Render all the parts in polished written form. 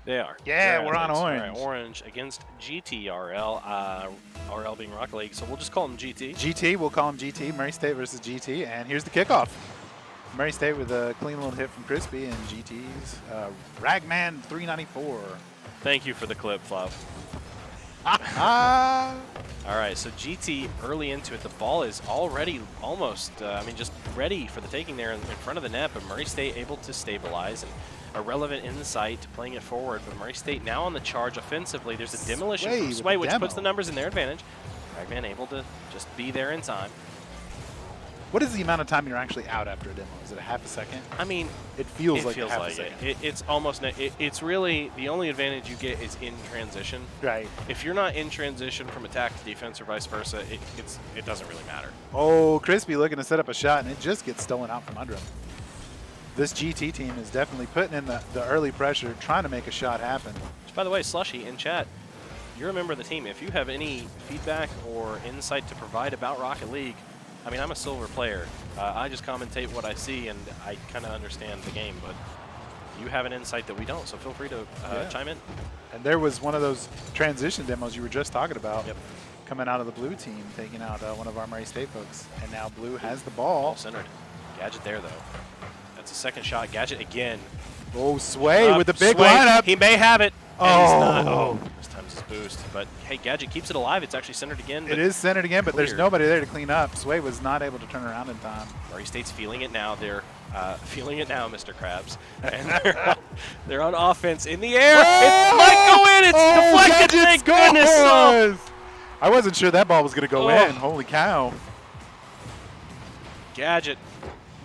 They are. Yeah, we're on orange. All right, orange against GTRL, RL being Rocket League, so we'll just call them GT. GT, we'll call him GT. Murray State versus GT, and here's the kickoff. Murray State with a clean little hit from Crispy, and GT's Ragman 394. Thank you for the clip, Fluff. All right, so GT early into it. The ball is already almost, just ready for the taking there in front of the net, but Murray State able to stabilize and irrelevant insight to playing it forward. But Murray State now on the charge offensively. There's a demolition from Sway, which puts the numbers in their advantage. Ragman able to just be there in time. What is the amount of time you're actually out after a demo? Is it a half a second? I mean, it feels like a half a second. It's almost, it's really, the only advantage you get is in transition. Right. If you're not in transition from attack to defense or vice versa, it doesn't really matter. Oh, Crispy looking to set up a shot, and it just gets stolen out from under him. This GT team is definitely putting in the early pressure, trying to make a shot happen. Which, by the way, Slushy in chat, you're a member of the team. If you have any feedback or insight to provide about Rocket League, I mean, I'm a silver player. I just commentate what I see, and I kind of understand the game, but you have an insight that we don't, so feel free to chime in. And there was one of those transition demos you were just talking about. Yep. Coming out of the blue team, taking out one of our Murray State folks. And now blue has the ball. Centered. Gadget there, though. That's a second shot. Gadget again. Oh, Sway with the big Sway, lineup. He may have it. Oh. And he's not. Oh, this time's his boost. But, hey, Gadget keeps it alive. It's actually centered again. It is centered again, but there's nobody there to clean up. Sway was not able to turn around in time. Murray State's feeling it now. They're feeling it now, Mr. Krabs. And they're on offense in the air. It might go in. It's deflected. Thank goodness. Oh. I wasn't sure that ball was going to go in. Holy cow. Gadget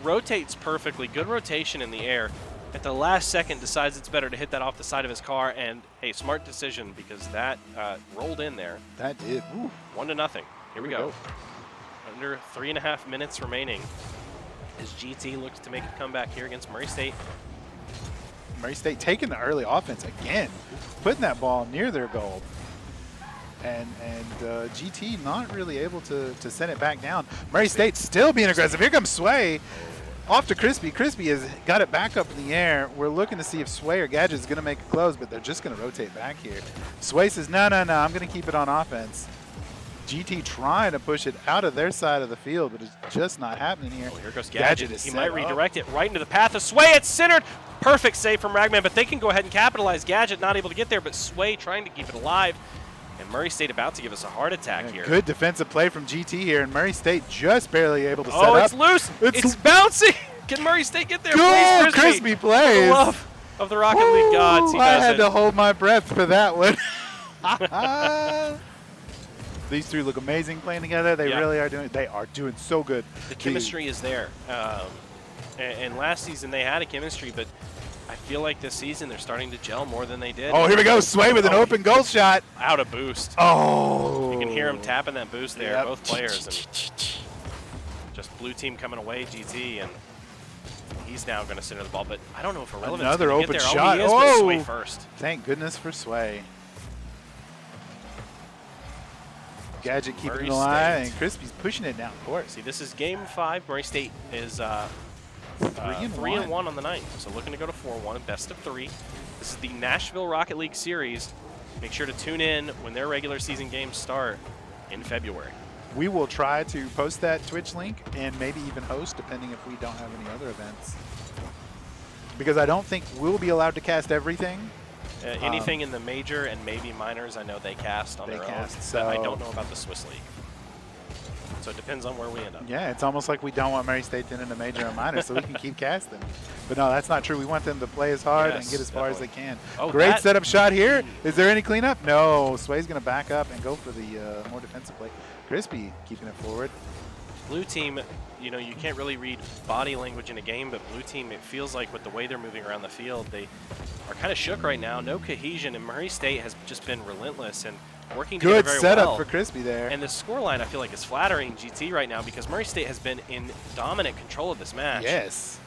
rotates perfectly. Good rotation in the air. At the last second, decides it's better to hit that off the side of his car, and a smart decision because that rolled in there. That did. Ooh. 1-0. Here we go. Under 3.5 minutes remaining as GT looks to make a comeback here against Murray State. Murray State taking the early offense again, putting that ball near their goal. And GT not really able to send it back down. Murray State still being aggressive. Here comes Sway. Off to Crispy. Crispy has got it back up in the air. We're looking to see if Sway or Gadget is going to make a close, but they're just going to rotate back here. Sway says, no, I'm going to keep it on offense. GT trying to push it out of their side of the field, but it's just not happening here. Oh, here goes Gadget. He might redirect it right into the path of Sway. It's centered. Perfect save from Ragman, but they can go ahead and capitalize. Gadget not able to get there, but Sway trying to keep it alive. And Murray State about to give us a heart attack here. Good defensive play from GT here, and Murray State just barely able to set up. Oh, it's loose. It's bouncing. Can Murray State get there? Good, please, Crispy plays. For the love of the Rocket League gods, he does I had to hold my breath for that one. These three look amazing playing together. They really are doing. They are doing so good. The chemistry is there. And last season they had a chemistry, but I feel like this season they're starting to gel more than they did. Oh, here we go. Sway with an open goal shot. Out of boost. Oh. You can hear him tapping that boost there, both players. And just blue team coming away, GT, and he's now going to center the ball. But I don't know if Irrelevant's another open get there. shot. Oh, he is, but Sway first. Thank goodness for Sway. Gadget keeping it alive, and Crispy's pushing it down court. See, this is game 5. Murray State is 3-1 on the night, so looking to go to 4-1, best of 3. This is the Nashville Rocket League Series. Make sure to tune in when their regular season games start in February. We will try to post that Twitch link and maybe even host, depending if we don't have any other events. Because I don't think we'll be allowed to cast everything. Anything in the major and maybe minors, I know they cast on their own. So I don't know about the Swiss League. So it depends on where we end up. Yeah, it's almost like we don't want Murray State in a major or minor, so we can keep casting. But no, that's not true. We want them to play as hard and get as far as they can. Oh, great setup shot here. Is there any cleanup? No. Sway's going to back up and go for the more defensive play. Crispy keeping it forward. Blue team, you know, you can't really read body language in a game, but blue team, it feels like with the way they're moving around the field, they are kind of shook right now. No cohesion, and Murray State has just been relentless and working together very well. Good setup for Crispy there. And the scoreline, I feel like, is flattering GT right now because Murray State has been in dominant control of this match. Yes.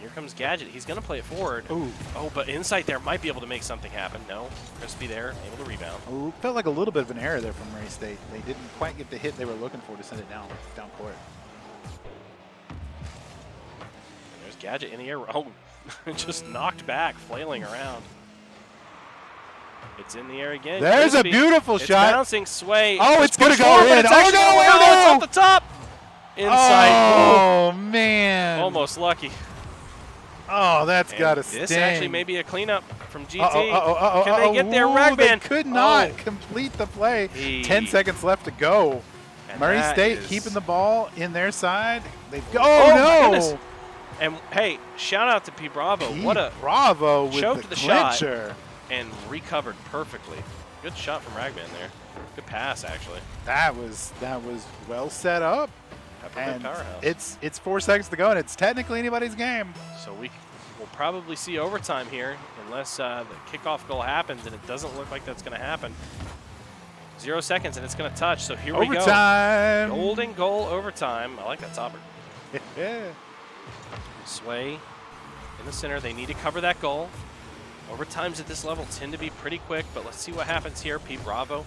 Here comes Gadget. He's going to play it forward. Ooh. Oh, but inside there might be able to make something happen. No. Crispy there, able to rebound. Ooh, felt like a little bit of an error there from Murray State. They didn't quite get the hit they were looking for to send it down court. And there's Gadget in the air. Oh, Just knocked back, flailing around. It's in the air again. There's Crispy. a beautiful It's shot. bouncing, Sway. Oh, it's going to go forward, in. It's Oh, actually no, going oh, out. It's no. off the top. Inside. Oh, man. Almost lucky. Oh, that's And got to sting. this actually may be a cleanup from GT. Uh-oh. Can they get there? Ooh, Ragman. They could not complete the play. 10 seconds left to go. And Murray that State is- keeping the ball in their side. They go. Oh, my no. goodness. And hey, shout out to P. Bravo. P. What a Bravo with choked the shot clincher. and recovered perfectly. Good shot from Ragman there. Good pass actually. That was well set up. Peppermint And powerhouse. it's 4 seconds to go, and it's technically anybody's game. So we'll probably see overtime here unless the kickoff goal happens, and it doesn't look like that's going to happen. 0 seconds, and it's going to touch. So here we go. Overtime. Golden goal overtime. I like that topper. Yeah. Sway in the center. They need to cover that goal. Overtimes at this level tend to be pretty quick, but let's see what happens here. P. Bravo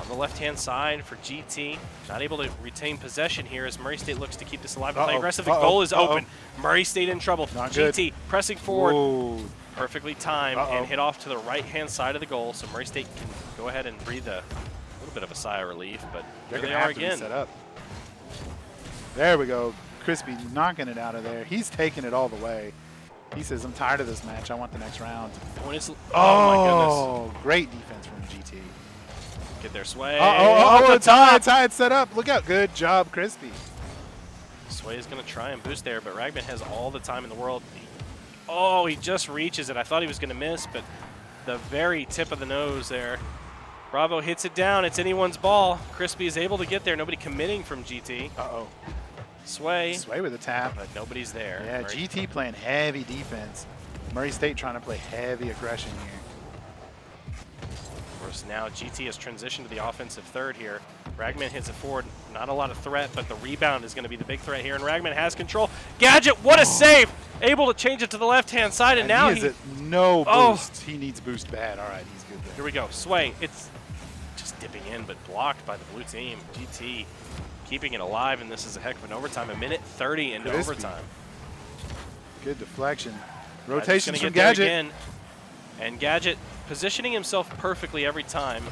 on the left-hand side for GT. Not able to retain possession here as Murray State looks to keep this alive and play aggressive. The goal is open. Murray State in trouble. Not GT pressing forward. Whoa. Perfectly timed and hit off to the right-hand side of the goal, so Murray State can go ahead and breathe a little bit of a sigh of relief, but They're there going they to are have to be again. set up. There we go. Crispy knocking it out of there. He's taking it all the way. He says, I'm tired of this match. I want the next round. When it's, Oh, my goodness. Great defense from GT. Get their Sway. It's high. It's set up. Look out. Good job, Crispy. Sway is going to try and boost there, but Ragman has all the time in the world. He just reaches it. I thought he was going to miss, but the very tip of the nose there. Bravo hits it down. It's anyone's ball. Crispy is able to get there. Nobody committing from GT. Sway. Sway with a tap. But nobody's there. Yeah, Murray. GT playing heavy defense. Murray State trying to play heavy aggression here. Of course, now GT has transitioned to the offensive third here. Ragman hits it forward. Not a lot of threat, but the rebound is going to be the big threat here, and Ragman has control. Gadget, what a save! Able to change it to the left-hand side, and now he is at no boost. He needs boost bad. All right, he's good there. Here we go. Sway. It's just dipping in, but blocked by the blue team. GT keeping it alive, and this is a heck of an overtime. 1:30 into Crispy. overtime. Good deflection. Gadget's Rotations gonna from get there Gadget. again. And Gadget positioning himself perfectly every time.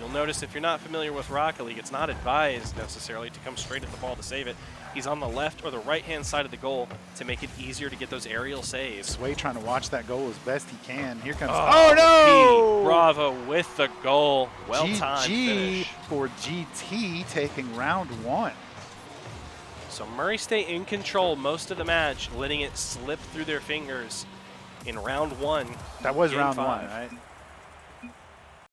You'll notice if you're not familiar with Rocket League, it's not advised necessarily to come straight at the ball to save it. He's on the left or the right-hand side of the goal to make it easier to get those aerial saves. Sway trying to watch that goal as best he can. Here comes. Oh, no! P. Bravo with the goal. Well-timed GG finish. for GT taking round 1. So Murray State in control most of the match, letting it slip through their fingers in round 1. That was Game round 5. 1, right?